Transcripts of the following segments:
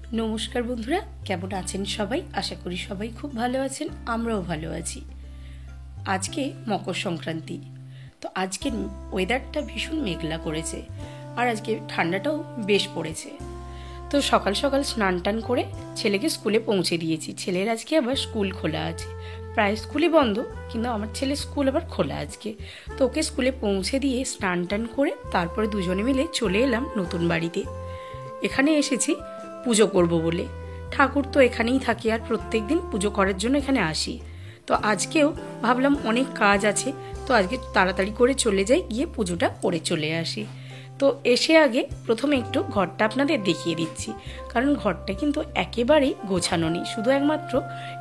नमस्कार बंधुरा केमन आছেন সবাই। आशा करी सबाई खूब भालो आছেন, আমরাও ভালো আছি। আজকে মকর সংক্রান্তি, তো আজকের ওয়েদারটা ভীষণ মেঘলা করেছে আর আজকে ঠান্ডাটাও বেশ পড়েছে। তো সকাল সকাল স্নান টান করে ছেলেকে স্কুলে পৌঁছে দিয়েছি। ছেলের আজকে আবার স্কুল খোলা আছে, প্রায় স্কুলই বন্ধ, কিন্তু আমার ছেলের স্কুল আবার খোলা আজকে। তো ওকে স্কুলে পৌঁছে দিয়ে স্নান টান করে তারপরে দুজনে মিলে চলে এলাম নতুন বাড়িতে। এখানে এসেছি পুজো করব বলে। ঠাকুর তো এখানেই থাকে আর প্রত্যেক দিন পুজো করার জন্য এখানে আসি। তো আজকেও ভাবলাম অনেক কাজ আছে, তো আজকে তাড়াতাড়ি করে চলে যাই, গিয়ে পুজোটা করে চলে আসি। তো এসে আগে প্রথমে একটু ঘরটা আপনাদের দেখিয়ে দিচ্ছি, কারণ ঘরটা কিন্তু একেবারেই গোছানো নেই, শুধু একমাত্র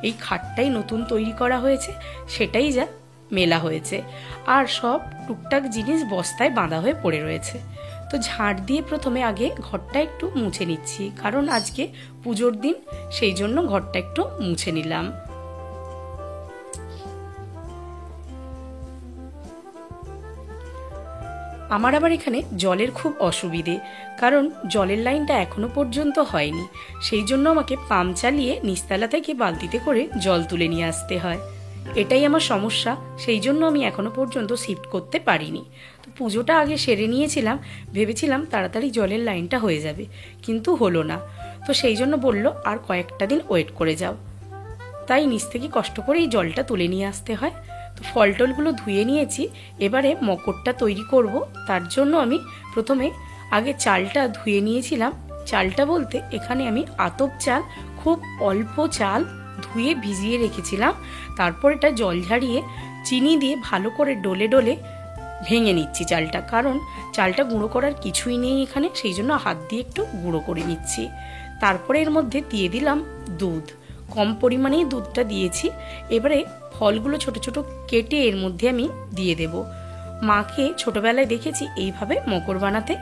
এই খাটটাই নতুন তৈরি করা হয়েছে, সেটাই যা মেলা হয়েছে, আর সব টুকটাক জিনিস বস্তায় বাঁধা হয়ে পড়ে রয়েছে। তো ঝাড় দিয়ে প্রথমে আগে ঘরটা একটু মুছে নিচ্ছি, কারণ আজকে পুজোর দিন, সেই জন্য ঘরটা একটু মুছে নিলাম। আমার আবার এখানে জলের খুব অসুবিধে, কারণ জলের লাইনটা এখনো পর্যন্ত হয়নি, সেই জন্য আমাকে পাম্প চালিয়ে নিচতলা থেকে বালতিতে করে জল তুলে নিয়ে আসতে হয়। এটাই আমার সমস্যা, সেই জন্য আমি এখনো পর্যন্ত শিফট করতে পারিনি। তো পুজোটা আগে সেরে নিয়েছিলাম, ভেবেছিলাম তাড়াতাড়ি জলের লাইনটা হয়ে যাবে, কিন্তু হলো না। তো সেই জন্য বললো আর কয়েকটা দিন ওয়েট করে যাও, তাই নিচ থেকে কষ্ট করে এই জলটা তুলে নিয়ে আসতে হয়। তো ফল টলগুলো ধুয়ে নিয়েছি, এবারে মকরটা তৈরি করব। তার জন্য আমি প্রথমে আগে চালটা ধুয়ে নিয়েছিলাম। চালটা বলতে এখানে আমি আতপ চাল, খুব অল্প চাল ধুয়ে ভিজিয়ে রেখেছিলাম, তারপর এটা জল ঝাড়িয়ে চিনি দিয়ে ভালো করে ডলে ডলে ভেঙে নিচ্ছি চালটা, কারণ চালটা গুঁড়ো করার কিছুই নেই এখানে, সেই জন্য হাত দিয়ে একটু গুঁড়ো করে নিচ্ছি। তারপরে এর মধ্যে দিয়ে দিলাম দুধ, কম পরিমাণেই দুধটা দিয়েছি। এবারে ফলগুলো ছোট ছোট কেটে এর মধ্যে আমি দিয়ে দেব। মাকে ছোটবেলায় দেখেছি এইভাবে মকর বানাতে,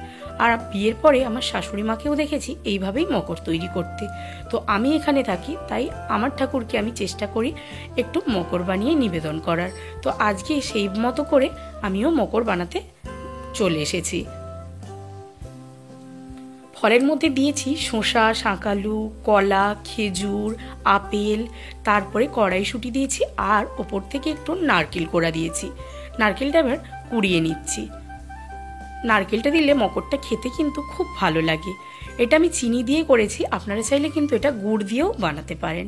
আর বিয়ের পরে আমার শাশুড়ি মাকেও দেখেছি এইভাবেই মকর তৈরি করতে। তো আমি এখানে থাকি, তাই আমার ঠাকুরকে আমি চেষ্টা করি একটু মকর বানিয়ে নিবেদন করার। তো আজকে সেই মতো করে আমিও মকর বানাতে চলে এসেছি। ফলের মধ্যে দিয়েছি শসা, শাঁকালু, কলা, খেজুর, আপেল, তারপরে কড়াইশুঁটি দিয়েছি, আর ওপর থেকে একটু নারকেল কোড়া দিয়েছি। নারকেলটা এবার কুড়িয়ে নিচ্ছি। নারকেলটা দিলে মকরটা খেতে কিন্তু খুব ভালো লাগে। এটা আমি চিনি দিয়ে করেছি, আপনারা চাইলে কিন্তু এটা গুড় দিয়েও বানাতে পারেন।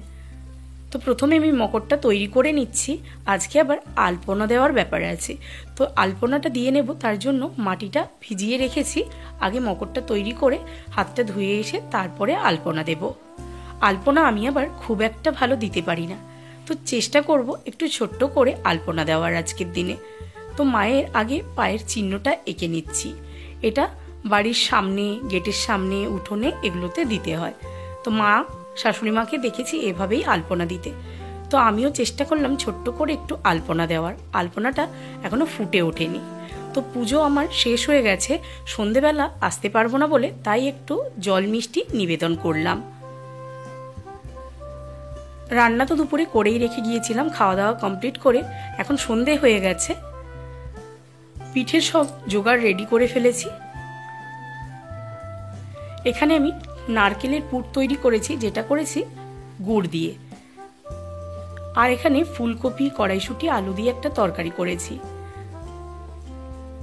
তো প্রথমে আমি মকরটা তৈরি করে নিচ্ছি। আজকে আবার আলপনা দেওয়ার ব্যাপার আছে, তো আলপনাটা দিয়ে নেব। তার জন্য মাটিটা ভিজিয়ে রেখেছি, আগে মকরটা তৈরি করে হাতটা ধুয়ে এসে তারপরে আলপনা দেব। আলপনা আমি আবার খুব একটা ভালো দিতে পারি না, তো চেষ্টা করব একটু ছোট্ট করে আলপনা দেওয়ার আজকের দিনে। তো মায়ের আগে পায়ের চিহ্নটা এঁকে নিচ্ছি। এটা বাড়ির সামনে, গেটের সামনে, উঠোনে এগুলোতে দিতে হয়। তো মা, শাশুড়ি মাকে দেখেছি এভাবেই আলপনা দিতে, তো আমিও চেষ্টা করলাম ছোট্ট করে একটু আলপনা দেওয়ার। আলপনাটা এখনো ফুটে ওঠেনি। তো পুজো আমার শেষ হয়ে গেছে, সন্ধেবেলা আসতে পারবো না বলে তাই একটু জল মিষ্টি নিবেদন করলাম। রান্না তো দুপুরে করেই রেখে গিয়েছিলাম, খাওয়া দাওয়া কমপ্লিট করে এখন সন্ধে হয়ে গেছে। পিঠের সব জোগাড় রেডি করে ফেলেছি। এখানে আমি নারকেলের পুর তৈরি করেছি, যেটা করেছি গুড় দিয়ে, আর এখানে ফুলকপি, কড়াইশুঁটি, আলু দিয়ে একটা তরকারি করেছি।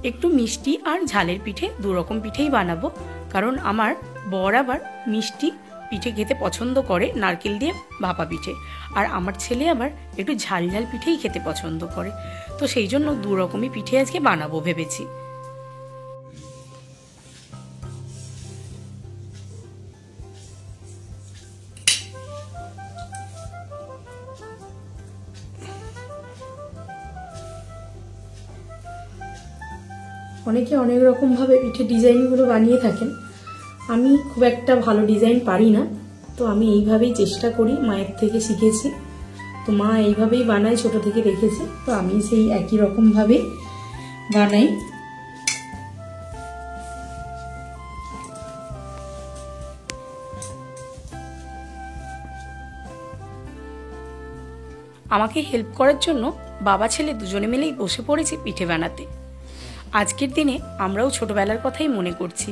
একটু মিষ্টি আর ঝালের পিঠে, দুরকম পিঠেই বানাবো, কারণ আমার বর আবার মিষ্টি পিঠে খেতে পছন্দ করে, নারকেল দিয়ে ভাপা পিঠে, আর আমার ছেলে আবার একটু ঝাল ঝাল পিঠেই খেতে পছন্দ করে। তো সেই জন্য দুরকমই পিঠে আজকে বানাবো ভেবেছি। অনেকে অনেক রকমভাবে পিঠে ডিজাইনগুলো বানিয়ে থাকেন, আমি খুব একটা ভালো ডিজাইন পারি না, তো আমি এইভাবেই চেষ্টা করি, মায়ের থেকে শিখেছি। তো মা এইভাবেই বানায়, ছোট থেকে দেখেছে, তো আমি সেই একই রকমভাবে বানাই। আমাকে হেল্প করার জন্য বাবা ছেলে দুজনে মিলেই বসে পড়েছি পিঠে বানাতে। আজকের দিনে আমরাও ছোটবেলার কথাই মনে করছি,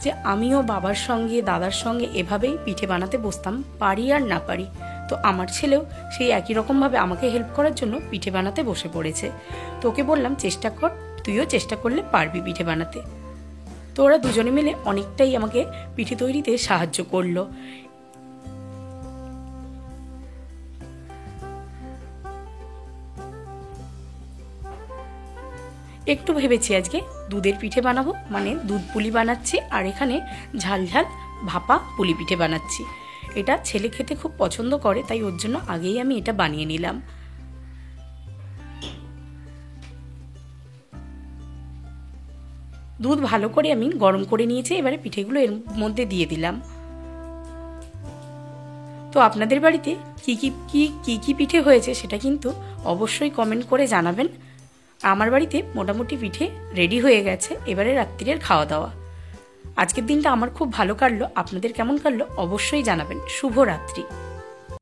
যে যে আমিও বাবার সঙ্গে দাদার সঙ্গে এভাবেই পিঠে বানাতে বসতাম, পারি আর না পারি। তো আমার ছেলেও সেই একই রকমভাবে আমাকে হেল্প করার জন্য পিঠে বানাতে বসে পড়েছে। তো ওকে বললাম চেষ্টা কর, তুইও চেষ্টা করলে পারবি পিঠে বানাতে। তো ওরা দুজনে মিলে অনেকটাই আমাকে পিঠে তৈরিতে সাহায্য করলো। একটু ভেবেছি আজকে দুধের পিঠে বানাবো, মানে দুধ পুলি বানাচ্ছি, আর এখানে ঝাল ঝাল ভাপা পুলি পিঠে বানাচ্ছি। এটা ছেলে খেতে খুব পছন্দ করে, তাই ওর জন্য আগেই আমি এটা বানিয়ে নিলাম। দুধ ভালো করে আমি গরম করে নিয়েছি, এবারে পিঠেগুলো এর মধ্যে দিয়ে দিলাম। তো আপনাদের বাড়িতে কি পিঠে হয়েছে সেটা কিন্তু অবশ্যই কমেন্ট করে জানাবেন। আমার বাড়িতে মোটামুটি পিঠে রেডি হয়ে গেছে, এবারে রাত্রিরের খাওয়া দাওয়া। আজকের দিনটা আমার খুব ভালো কাটলো, আপনাদের কেমন কাটলো অবশ্যই জানাবেন। শুভরাত্রি।